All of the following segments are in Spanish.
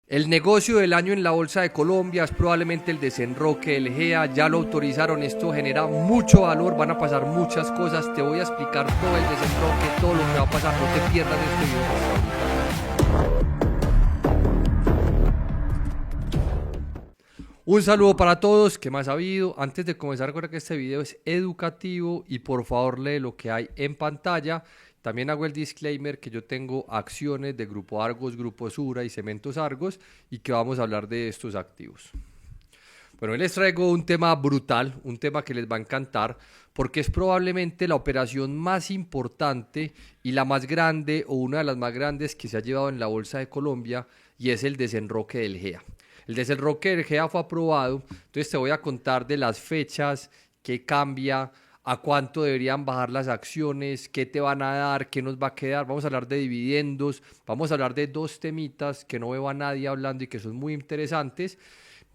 El negocio del año en la Bolsa de Colombia es probablemente el desenroque del GEA, ya lo autorizaron, esto genera mucho valor, van a pasar muchas cosas, te voy a explicar todo el desenroque, todo lo que va a pasar, no te pierdas este video. Un saludo para todos, ¿qué más ha habido? Antes de comenzar, recuerda que este video es educativo y por favor lee lo que hay en pantalla. También hago el disclaimer que yo tengo acciones de Grupo Argos, Grupo Sura y Cementos Argos y que vamos a hablar de estos activos. Bueno, hoy les traigo un tema brutal, un tema que les va a encantar porque es probablemente la operación más importante y la más grande o una de las más grandes que se ha llevado en la Bolsa de Colombia y es el desenroque del GEA. El desenroque del GEA fue aprobado, entonces te voy a contar de las fechas, qué cambia, a cuánto deberían bajar las acciones, qué te van a dar, qué nos va a quedar. Vamos a hablar de dividendos, vamos a hablar de dos temitas que no veo a nadie hablando y que son muy interesantes.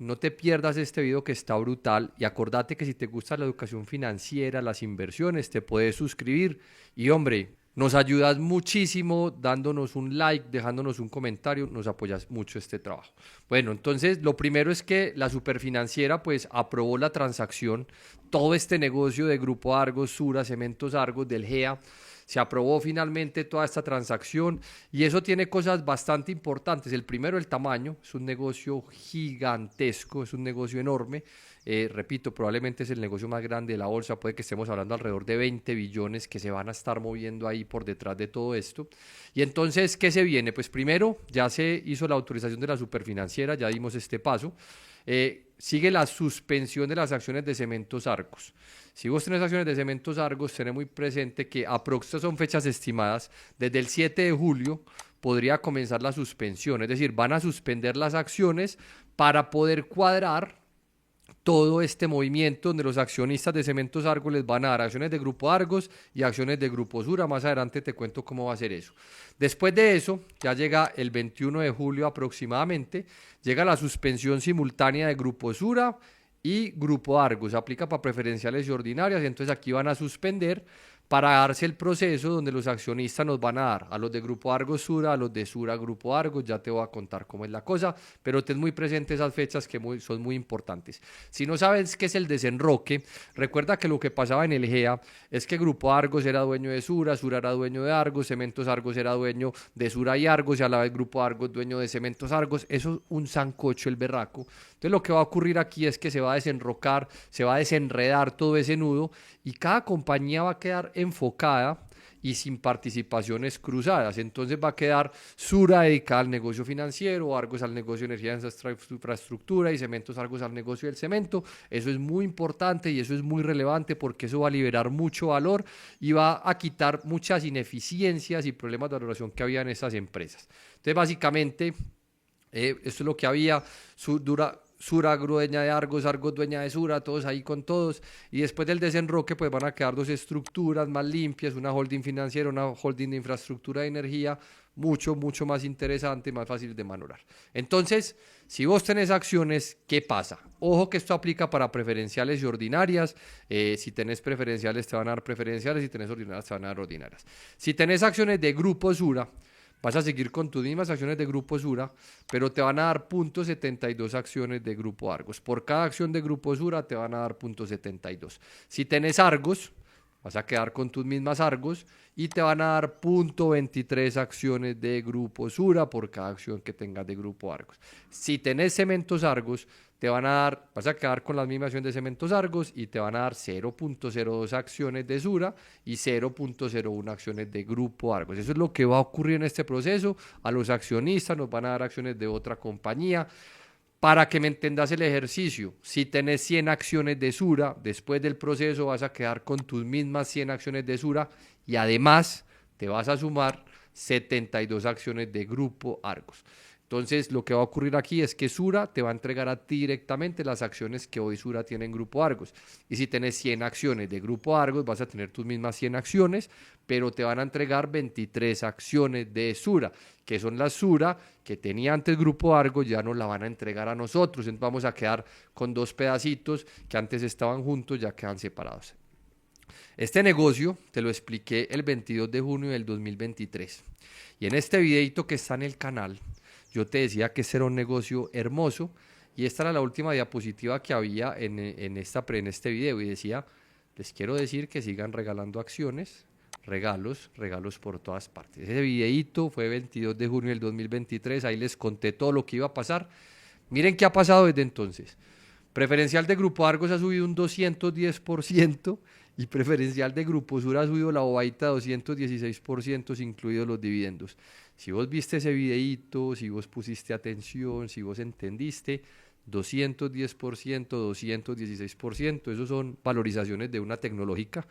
No te pierdas este video que está brutal y acordate que si te gusta la educación financiera, las inversiones, te puedes suscribir y hombre, nos ayudas muchísimo dándonos un like, dejándonos un comentario, nos apoyas mucho este trabajo. Bueno, entonces lo primero es que la superfinanciera pues aprobó la transacción, todo este negocio de Grupo Argos, Sura, Cementos Argos, del GEA, se aprobó finalmente toda esta transacción y eso tiene cosas bastante importantes. El primero, el tamaño, es un negocio gigantesco, es un negocio enorme. Repito, probablemente es el negocio más grande de la bolsa, puede que estemos hablando alrededor de 20 billones que se van a estar moviendo ahí por detrás de todo esto. Y entonces, ¿qué se viene? Pues primero, ya se hizo la autorización de la superfinanciera, ya dimos este paso. Sigue la suspensión de las acciones de Cementos Argos. Si vos tenés acciones de Cementos Argos, tenés muy presente que aproximadamente son fechas estimadas. Desde el 7 de julio podría comenzar la suspensión, es decir, van a suspender las acciones para poder cuadrar todo este movimiento donde los accionistas de Cementos Argos les van a dar acciones de Grupo Argos y acciones de Grupo Sura. Más adelante te cuento cómo va a ser eso. Después de eso, ya llega el 21 de julio aproximadamente, llega la suspensión simultánea de Grupo Sura y Grupo Argos. Aplica para preferenciales y ordinarias, entonces aquí van a suspender para darse el proceso donde los accionistas nos van a dar a los de Grupo Argos Sura, a los de Sura Grupo Argos, ya te voy a contar cómo es la cosa, pero ten muy presente esas fechas que son muy importantes. Si no sabes qué es el desenroque, recuerda que lo que pasaba en el GEA es que Grupo Argos era dueño de Sura, Sura era dueño de Argos, Cementos Argos era dueño de Sura y Argos y a la vez Grupo Argos dueño de Cementos Argos. Eso es un sancocho el berraco. Entonces lo que va a ocurrir aquí es que se va a desenrocar, se va a desenredar todo ese nudo y cada compañía va a quedar enfocada y sin participaciones cruzadas. Entonces va a quedar Sura dedicada al negocio financiero, Argos al negocio de energía de infraestructura y Cementos Argos al negocio del cemento. Eso es muy importante y eso es muy relevante porque eso va a liberar mucho valor y va a quitar muchas ineficiencias y problemas de valoración que había en estas empresas. Entonces básicamente esto es lo que había. Sura dueña de Argos, Argos dueña de Sura, todos ahí con todos. Y después del desenroque, pues van a quedar dos estructuras más limpias, una holding financiera, una holding de infraestructura de energía, mucho más interesante, más fácil de valorar. Entonces, si vos tenés acciones, ¿qué pasa? Ojo que esto aplica para preferenciales y ordinarias. Si tenés preferenciales, te van a dar preferenciales, si tenés ordinarias, te van a dar ordinarias. Si tenés acciones de Grupo Sura, vas a seguir con tus mismas acciones de Grupo Sura, pero te van a dar 0.72 acciones de Grupo Argos. Por cada acción de Grupo Sura te van a dar 0.72. Si tenés Argos, vas a quedar con tus mismas Argos y te van a dar 0.23 acciones de Grupo Sura por cada acción que tengas de Grupo Argos. Si tenés Cementos Argos, te van a dar, vas a quedar con la misma acción de Cementos Argos y te van a dar 0.02 acciones de Sura y 0.01 acciones de Grupo Argos. Eso es lo que va a ocurrir en este proceso. A los accionistas nos van a dar acciones de otra compañía. Para que me entendas el ejercicio, si tenés 100 acciones de Sura, después del proceso vas a quedar con tus mismas 100 acciones de Sura y además te vas a sumar 72 acciones de Grupo Argos. Entonces, lo que va a ocurrir aquí es que Sura te va a entregar a ti directamente las acciones que hoy Sura tiene en Grupo Argos. Y si tienes 100 acciones de Grupo Argos, vas a tener tus mismas 100 acciones, pero te van a entregar 23 acciones de Sura, que son las Sura que tenía antes Grupo Argos, ya nos la van a entregar a nosotros. Entonces vamos a quedar con dos pedacitos que antes estaban juntos, ya quedan separados. Este negocio te lo expliqué el 22 de junio del 2023. Y en este videito que está en el canal, yo te decía que este era un negocio hermoso. Y esta era la última diapositiva que había en este video y decía, les quiero decir que sigan regalando acciones, regalos por todas partes. Ese videíto fue 22 de junio del 2023, ahí les conté todo lo que iba a pasar. Miren qué ha pasado desde entonces. Preferencial de Grupo Argos ha subido un 210% y preferencial de Grupo Sur ha subido la bobadita 216%, incluidos los dividendos. Si vos viste ese videíto, si vos pusiste atención, si vos entendiste, 210%, 216%, esos son valorizaciones de una tecnológica.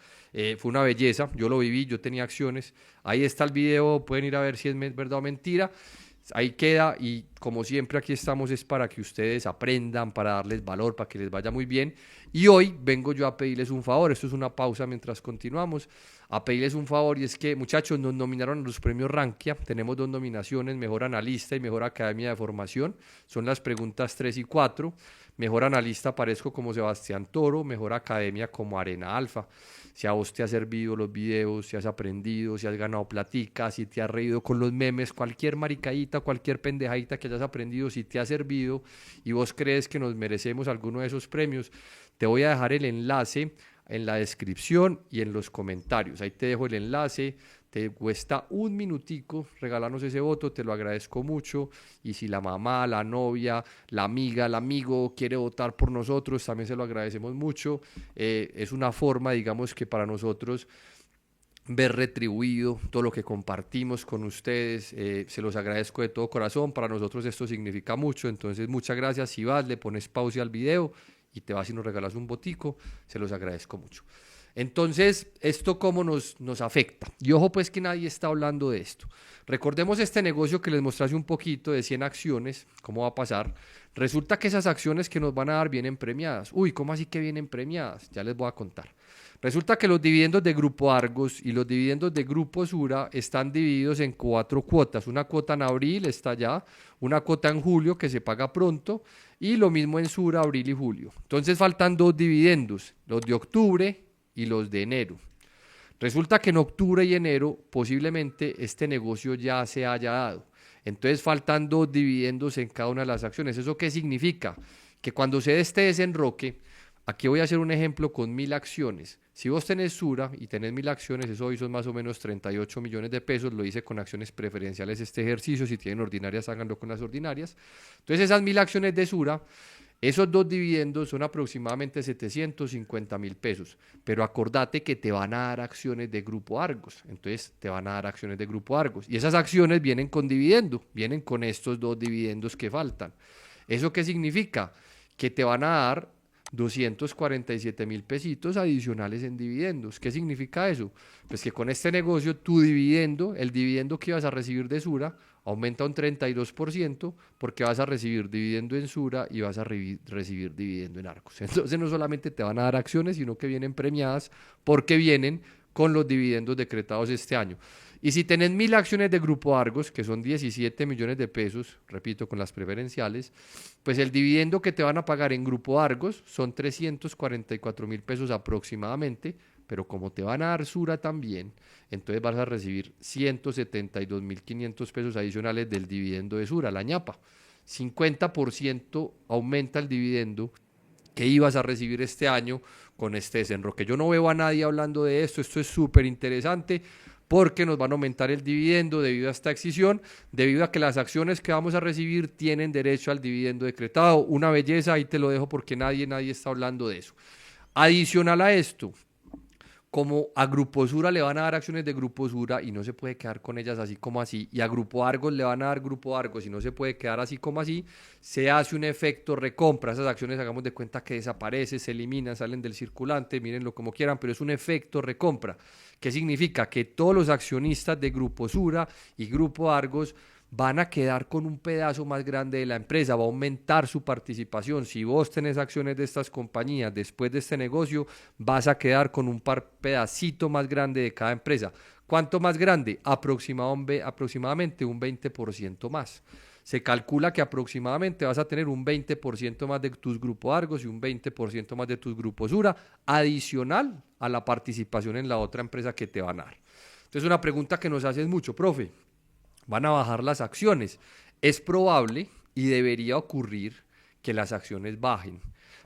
Fue una belleza, yo lo viví, yo tenía acciones. Ahí está el video, pueden ir a ver si es verdad o mentira. Ahí queda y como siempre aquí estamos es para que ustedes aprendan, para darles valor, para que les vaya muy bien. Y hoy vengo yo a pedirles un favor, esto es una pausa mientras continuamos, a pedirles un favor y es que muchachos nos nominaron a los premios Rankia, tenemos 2 nominaciones, Mejor Analista y Mejor Academia de Formación, son las preguntas 3 y 4. Mejor analista aparezco como Sebastián Toro, mejor academia como Arena Alfa. Si a vos te ha servido los videos, si has aprendido, si has ganado platica, si te has reído con los memes, cualquier maricadita, cualquier pendejadita que hayas aprendido, si te ha servido y vos crees que nos merecemos alguno de esos premios, te voy a dejar el enlace en la descripción y en los comentarios. Ahí te dejo el enlace. Te cuesta un minutico regalarnos ese voto, te lo agradezco mucho. Y si la mamá, la novia, la amiga, el amigo quiere votar por nosotros, también se lo agradecemos mucho. Es una forma, digamos, que para nosotros ver retribuido todo lo que compartimos con ustedes. Se los agradezco de todo corazón. Para nosotros esto significa mucho. Entonces, muchas gracias. Si vas, le pones pausa al video y te vas y nos regalas un botico, se los agradezco mucho. Entonces, ¿esto cómo nos afecta? Y ojo pues que nadie está hablando de esto. Recordemos este negocio que les mostré hace un poquito de 100 acciones, ¿cómo va a pasar? Resulta que esas acciones que nos van a dar vienen premiadas. Uy, ¿cómo así que vienen premiadas? Ya les voy a contar. Resulta que los dividendos de Grupo Argos y los dividendos de Grupo Sura están divididos en 4 cuotas. Una cuota en abril está ya, una cuota en julio que se paga pronto y lo mismo en Sura, abril y julio. Entonces faltan 2 dividendos, los de octubre y los de enero. Resulta que en octubre y enero posiblemente este negocio ya se haya dado. Entonces faltan 2 dividendos en cada una de las acciones. ¿Eso qué significa? Que cuando se dé este desenroque, aquí voy a hacer un ejemplo con 1000 acciones. Si vos tenés Sura y tenés 1000 acciones, eso hoy son más o menos 38 millones de pesos. Lo hice con acciones preferenciales este ejercicio. Si tienen ordinarias, háganlo con las ordinarias. Entonces esas 1000 acciones de Sura, esos 2 dividendos son aproximadamente 750.000 pesos, pero acordate que te van a dar acciones de Grupo Argos, entonces te van a dar acciones de Grupo Argos y esas acciones vienen con dividendo, vienen con estos 2 dividendos que faltan. ¿Eso qué significa? Que te van a dar 247.000 pesitos adicionales en dividendos. ¿Qué significa eso? Pues que con este negocio tu dividendo, el dividendo que ibas a recibir de Sura, aumenta un 32% porque vas a recibir dividendo en Sura y vas a recibir dividendo en Argos. Entonces no solamente te van a dar acciones, sino que vienen premiadas porque vienen con los dividendos decretados este año. Y si tenés 1000 acciones de Grupo Argos, que son 17 millones de pesos, repito, con las preferenciales, pues el dividendo que te van a pagar en Grupo Argos son 344.000 pesos aproximadamente, pero como te van a dar Sura también, entonces vas a recibir 172.500 pesos adicionales del dividendo de Sura, la ñapa. 50% aumenta el dividendo que ibas a recibir este año con este desenroque. Yo no veo a nadie hablando de esto es súper interesante porque nos van a aumentar el dividendo debido a esta excisión, debido a que las acciones que vamos a recibir tienen derecho al dividendo decretado. Una belleza, ahí te lo dejo porque nadie está hablando de eso. Adicional a esto, como a Grupo Sura le van a dar acciones de Grupo Sura y no se puede quedar con ellas así como así, y a Grupo Argos le van a dar Grupo Argos y no se puede quedar así como así, se hace un efecto recompra. Esas acciones hagamos de cuenta que desaparecen, se eliminan, salen del circulante, mírenlo como quieran, pero es un efecto recompra. ¿Qué significa? Que todos los accionistas de Grupo Sura y Grupo Argos van a quedar con un pedazo más grande de la empresa, va a aumentar su participación. Si vos tenés acciones de estas compañías después de este negocio, vas a quedar con un pedacito más grande de cada empresa. ¿Cuánto más grande? Aproximadamente un 20% más. Se calcula que aproximadamente vas a tener un 20% más de tus Grupo Argos y un 20% más de tus Grupo Sura, adicional a la participación en la otra empresa que te van a dar. Entonces, una pregunta que nos haces mucho, profe. Van a bajar las acciones. Es probable y debería ocurrir que las acciones bajen,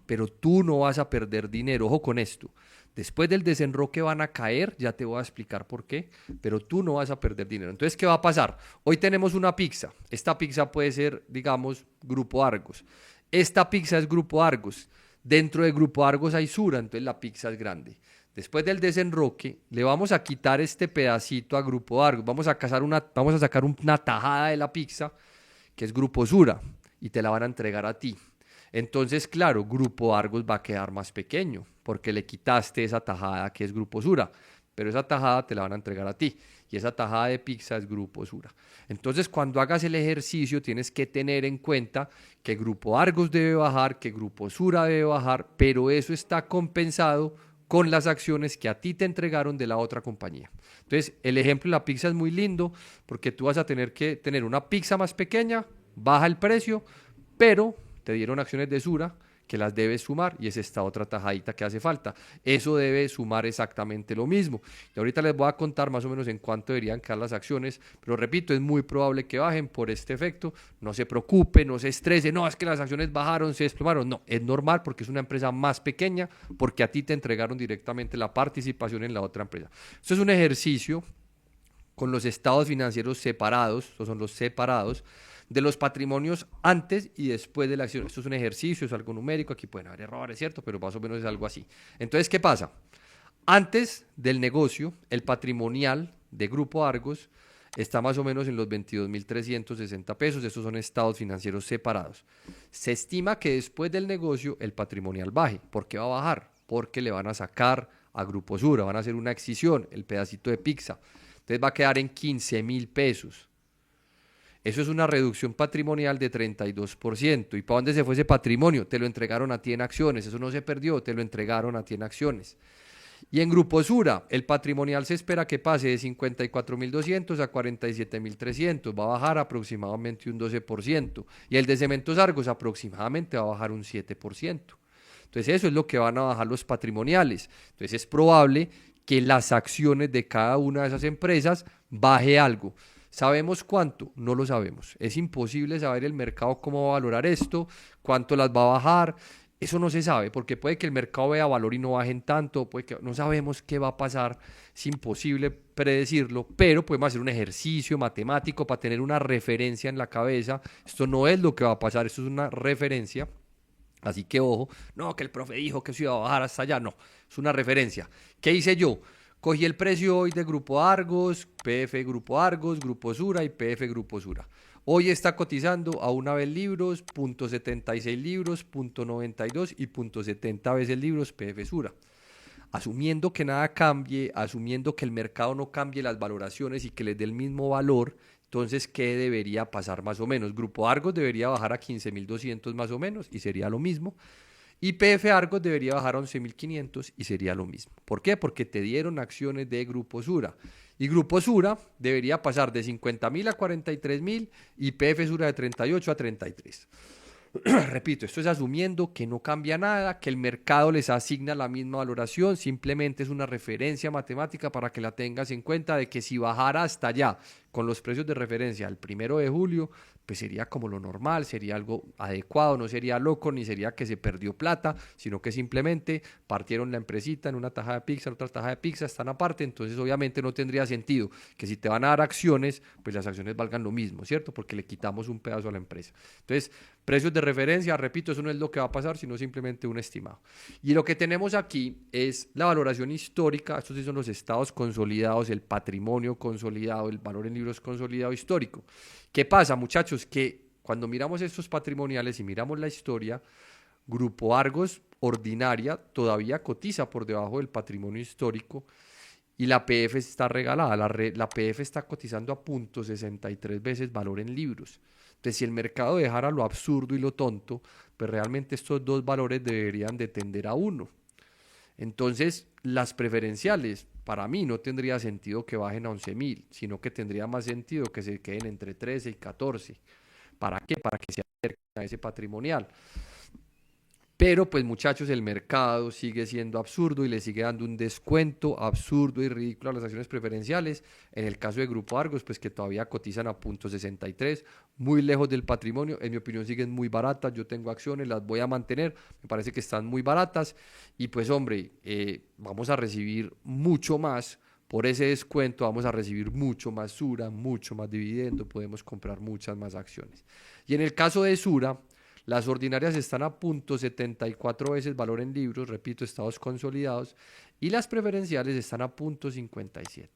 pero tú no vas a perder dinero. Ojo con esto. Después del desenroque van a caer, ya te voy a explicar por qué, pero tú no vas a perder dinero. Entonces, ¿qué va a pasar? Hoy tenemos una pizza. Esta pizza puede ser, digamos, Grupo Argos. Esta pizza es Grupo Argos. Dentro de Grupo Argos hay Sura, entonces la pizza es grande. Después del desenroque, le vamos a quitar este pedacito a Grupo Argos. Vamos a sacar una tajada de la pizza, que es Grupo Sura, y te la van a entregar a ti. Entonces, claro, Grupo Argos va a quedar más pequeño, porque le quitaste esa tajada que es Grupo Sura, pero esa tajada te la van a entregar a ti, y esa tajada de pizza es Grupo Sura. Entonces, cuando hagas el ejercicio, tienes que tener en cuenta que Grupo Argos debe bajar, que Grupo Sura debe bajar, pero eso está compensado con las acciones que a ti te entregaron de la otra compañía. Entonces, el ejemplo de la pizza es muy lindo porque tú vas a tener que tener una pizza más pequeña, baja el precio, pero te dieron acciones de Sura que las debes sumar y es esta otra tajadita que hace falta. Eso debe sumar exactamente lo mismo. Y ahorita les voy a contar más o menos en cuánto deberían quedar las acciones, pero repito, es muy probable que bajen por este efecto. No se preocupe, no se estrese, no, es que las acciones bajaron, se desplomaron. No, es normal porque es una empresa más pequeña, porque a ti te entregaron directamente la participación en la otra empresa. Esto es un ejercicio con los estados financieros separados, estos son los separados, de los patrimonios antes y después de la acción. Esto es un ejercicio, es algo numérico, aquí pueden haber errores, ¿cierto? Pero más o menos es algo así. Entonces, ¿qué pasa? Antes del negocio, el patrimonial de Grupo Argos está más o menos en los 22.360 pesos. Estos son estados financieros separados. Se estima que después del negocio el patrimonial baje. ¿Por qué va a bajar? Porque le van a sacar a Grupo Sura, van a hacer una excisión, el pedacito de pizza. Entonces va a quedar en 15.000 pesos. Eso es una reducción patrimonial de 32%. ¿Y para dónde se fue ese patrimonio? Te lo entregaron a ti en acciones. Eso no se perdió, te lo entregaron a ti en acciones. Y en Grupo Sura, el patrimonial se espera que pase de 54.200 a 47.300. Va a bajar aproximadamente un 12%. Y el de Cementos Argos aproximadamente va a bajar un 7%. Entonces eso es lo que van a bajar los patrimoniales. Entonces es probable que las acciones de cada una de esas empresas baje algo. ¿Sabemos cuánto? No lo sabemos. Es imposible saber el mercado cómo va a valorar esto, cuánto las va a bajar. Eso no se sabe, porque puede que el mercado vea valor y no bajen tanto, puede que no sabemos qué va a pasar, es imposible predecirlo, pero podemos hacer un ejercicio matemático para tener una referencia en la cabeza. Esto no es lo que va a pasar, esto es una referencia. Así que ojo, no, que el profe dijo que se iba a bajar hasta allá, no, es una referencia. ¿Qué hice yo? Cogí el precio hoy de Grupo Argos, PF Grupo Argos, Grupo Sura y PF Grupo Sura. Hoy está cotizando a una vez libros, .76 libros, .92 y .70 veces libros PF Sura. Asumiendo que nada cambie, asumiendo que el mercado no cambie las valoraciones y que les dé el mismo valor, entonces, ¿qué debería pasar más o menos? Grupo Argos debería bajar a 15.200 más o menos y sería lo mismo. Y PF Argos debería bajar a 11.500 y sería lo mismo. ¿Por qué? Porque te dieron acciones de Grupo Sura. Y Grupo Sura debería pasar de 50.000 a 43.000 y PF Sura de 38 a 33. Repito, esto es asumiendo que no cambia nada, que el mercado les asigna la misma valoración, simplemente es una referencia matemática para que la tengas en cuenta de que si bajara hasta allá con los precios de referencia el 1 de julio, pues sería como lo normal, sería algo adecuado, no sería loco, ni sería que se perdió plata, sino que simplemente partieron la empresita en una taja de pizza, en otra taja de pizza, están aparte, entonces obviamente no tendría sentido que si te van a dar acciones, pues las acciones valgan lo mismo, ¿cierto? Porque le quitamos un pedazo a la empresa. Entonces, precios de referencia, repito, eso no es lo que va a pasar, sino simplemente un estimado. Y lo que tenemos aquí es la valoración histórica, estos sí son los estados consolidados, el patrimonio consolidado, el valor en libros consolidado histórico. ¿Qué pasa, muchachos? Que cuando miramos estos patrimoniales y miramos la historia, Grupo Argos ordinaria todavía cotiza por debajo del patrimonio histórico y la PF está regalada, la PF está cotizando a .63 veces valor en libros. Entonces, si el mercado dejara lo absurdo y lo tonto, pues realmente estos dos valores deberían de tender a uno. Entonces, las preferenciales, para mí no tendría sentido que bajen a 11.000, sino que tendría más sentido que se queden entre 13 y 14. ¿Para qué? Para que se acerquen a ese patrimonial. Pero pues muchachos, el mercado sigue siendo absurdo y le sigue dando un descuento absurdo y ridículo a las acciones preferenciales. En el caso de Grupo Argos, pues que todavía cotizan a punto 63, muy lejos del patrimonio. En mi opinión siguen muy baratas. Yo tengo acciones, las voy a mantener. Me parece que están muy baratas. Y pues hombre, vamos a recibir mucho más. Por ese descuento vamos a recibir mucho más Sura, mucho más dividendo, podemos comprar muchas más acciones. Y en el caso de Sura, las ordinarias están a punto 74 veces valor en libros, repito, estados consolidados, y las preferenciales están a punto 57.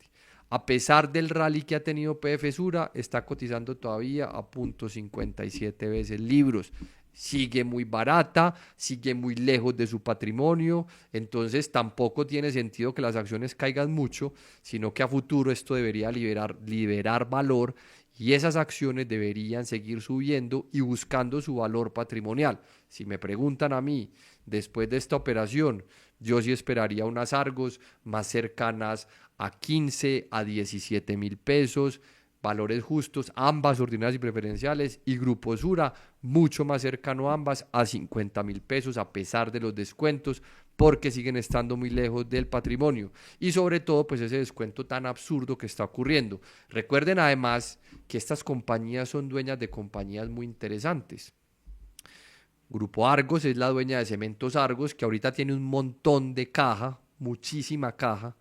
A pesar del rally que ha tenido PF Sura, está cotizando todavía a punto 57 veces libros. Sigue muy barata, sigue muy lejos de su patrimonio, entonces tampoco tiene sentido que las acciones caigan mucho, sino que a futuro esto debería liberar valor y esas acciones deberían seguir subiendo y buscando su valor patrimonial. Si me preguntan a mí, después de esta operación, yo sí esperaría unas Argos más cercanas a 15 a 17 mil pesos, valores justos, ambas ordinarias y preferenciales, y Grupo Sura mucho más cercano a ambas a 50 mil pesos a pesar de los descuentos, porque siguen estando muy lejos del patrimonio y sobre todo pues ese descuento tan absurdo que está ocurriendo. Recuerden además que estas compañías son dueñas de compañías muy interesantes. Grupo Argos es la dueña de Cementos Argos, que ahorita tiene un montón de caja, muchísima caja.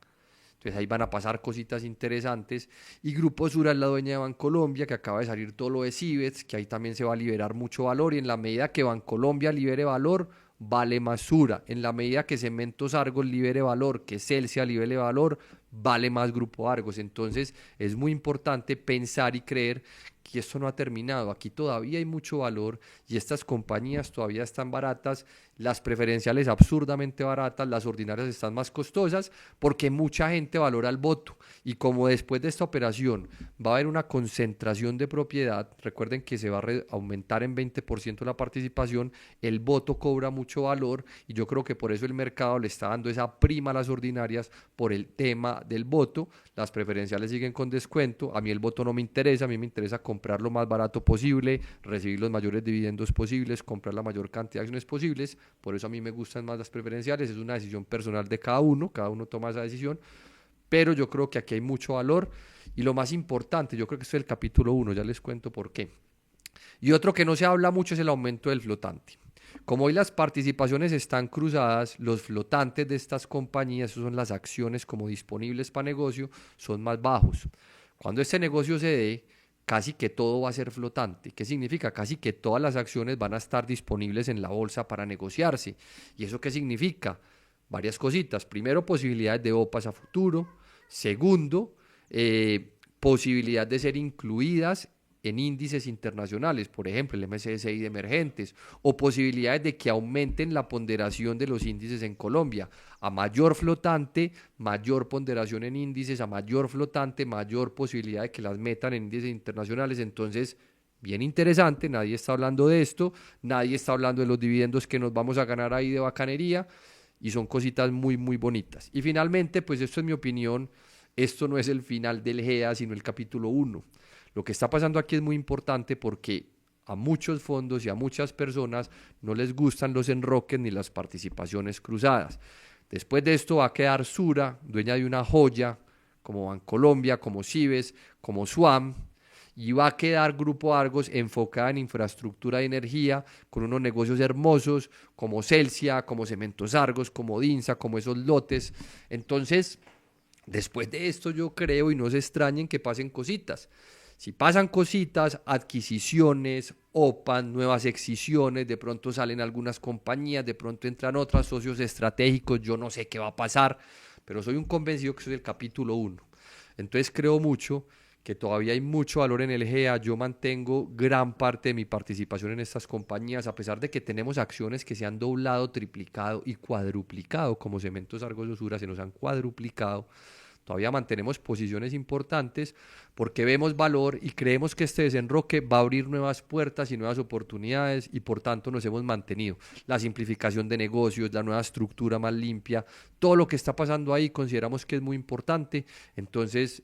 Entonces ahí van a pasar cositas interesantes. Y Grupo Sura es la dueña de Bancolombia, que acaba de salir todo lo de Cibets, que ahí también se va a liberar mucho valor. Y en la medida que Bancolombia libere valor, vale más Sura. En la medida que Cementos Argos libere valor, que Celsia libere valor, vale más Grupo Argos. Entonces es muy importante pensar y creer que esto no ha terminado. Aquí todavía hay mucho valor y estas compañías todavía están baratas, las preferenciales absurdamente baratas, las ordinarias están más costosas porque mucha gente valora el voto. Y como después de esta operación va a haber una concentración de propiedad, recuerden que se va a aumentar en 20% la participación, el voto cobra mucho valor y yo creo que por eso el mercado le está dando esa prima a las ordinarias por el tema del voto. Las preferenciales siguen con descuento, a mí el voto no me interesa, a mí me interesa comprar lo más barato posible, recibir los mayores dividendos posibles, comprar la mayor cantidad de acciones posibles, por eso a mí me gustan más las preferenciales, es una decisión personal de cada uno toma esa decisión, pero yo creo que aquí hay mucho valor y lo más importante, yo creo que esto es el capítulo 1, ya les cuento por qué. Y otro que no se habla mucho es el aumento del flotante. Como hoy las participaciones están cruzadas, los flotantes de estas compañías, eso son las acciones como disponibles para negocio, son más bajos. Cuando este negocio se dé, casi que todo va a ser flotante. ¿Qué significa? Casi que todas las acciones van a estar disponibles en la bolsa para negociarse. ¿Y eso qué significa? Varias cositas. Primero, posibilidades de OPAs a futuro. Segundo, posibilidad de ser incluidas en índices internacionales, por ejemplo, el MSCI de emergentes, o posibilidades de que aumenten la ponderación de los índices en Colombia. A mayor flotante, mayor ponderación en índices, a mayor flotante, mayor posibilidad de que las metan en índices internacionales. Entonces, bien interesante, nadie está hablando de esto, nadie está hablando de los dividendos que nos vamos a ganar ahí de bacanería, y son cositas muy, muy bonitas. Y finalmente, pues esto es mi opinión, esto no es el final del GEA, sino el capítulo 1. Lo que está pasando aquí es muy importante porque a muchos fondos y a muchas personas no les gustan los enroques ni las participaciones cruzadas. Después de esto va a quedar Sura, dueña de una joya, como Bancolombia, como Cibes, como Swam, y va a quedar Grupo Argos enfocada en infraestructura de energía, con unos negocios hermosos, como Celsia, como Cementos Argos, como Dinsa, como esos lotes. Entonces, después de esto yo creo, y no se extrañen que pasen cositas. Si pasan cositas, adquisiciones, OPAN, nuevas excisiones, de pronto salen algunas compañías, de pronto entran otras, socios estratégicos, yo no sé qué va a pasar, pero soy un convencido que eso es el capítulo 1. Entonces creo mucho que todavía hay mucho valor en el GEA, yo mantengo gran parte de mi participación en estas compañías, a pesar de que tenemos acciones que se han doblado, triplicado y cuadruplicado, como Cementos Argos Usura, se nos han cuadruplicado. Todavía mantenemos posiciones importantes porque vemos valor y creemos que este desenroque va a abrir nuevas puertas y nuevas oportunidades y por tanto nos hemos mantenido. La simplificación de negocios, la nueva estructura más limpia, todo lo que está pasando ahí consideramos que es muy importante. Entonces,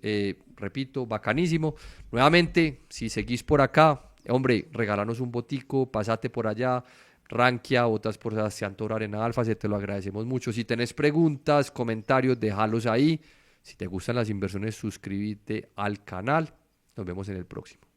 repito, bacanísimo. Nuevamente, si seguís por acá, hombre, regálanos un botico, pasate por allá. Rankia, votas por Sebastián Toro Arena Alfa, se te lo agradecemos mucho. Si tenés preguntas, comentarios, déjalos ahí. Si te gustan las inversiones, suscríbete al canal. Nos vemos en el próximo.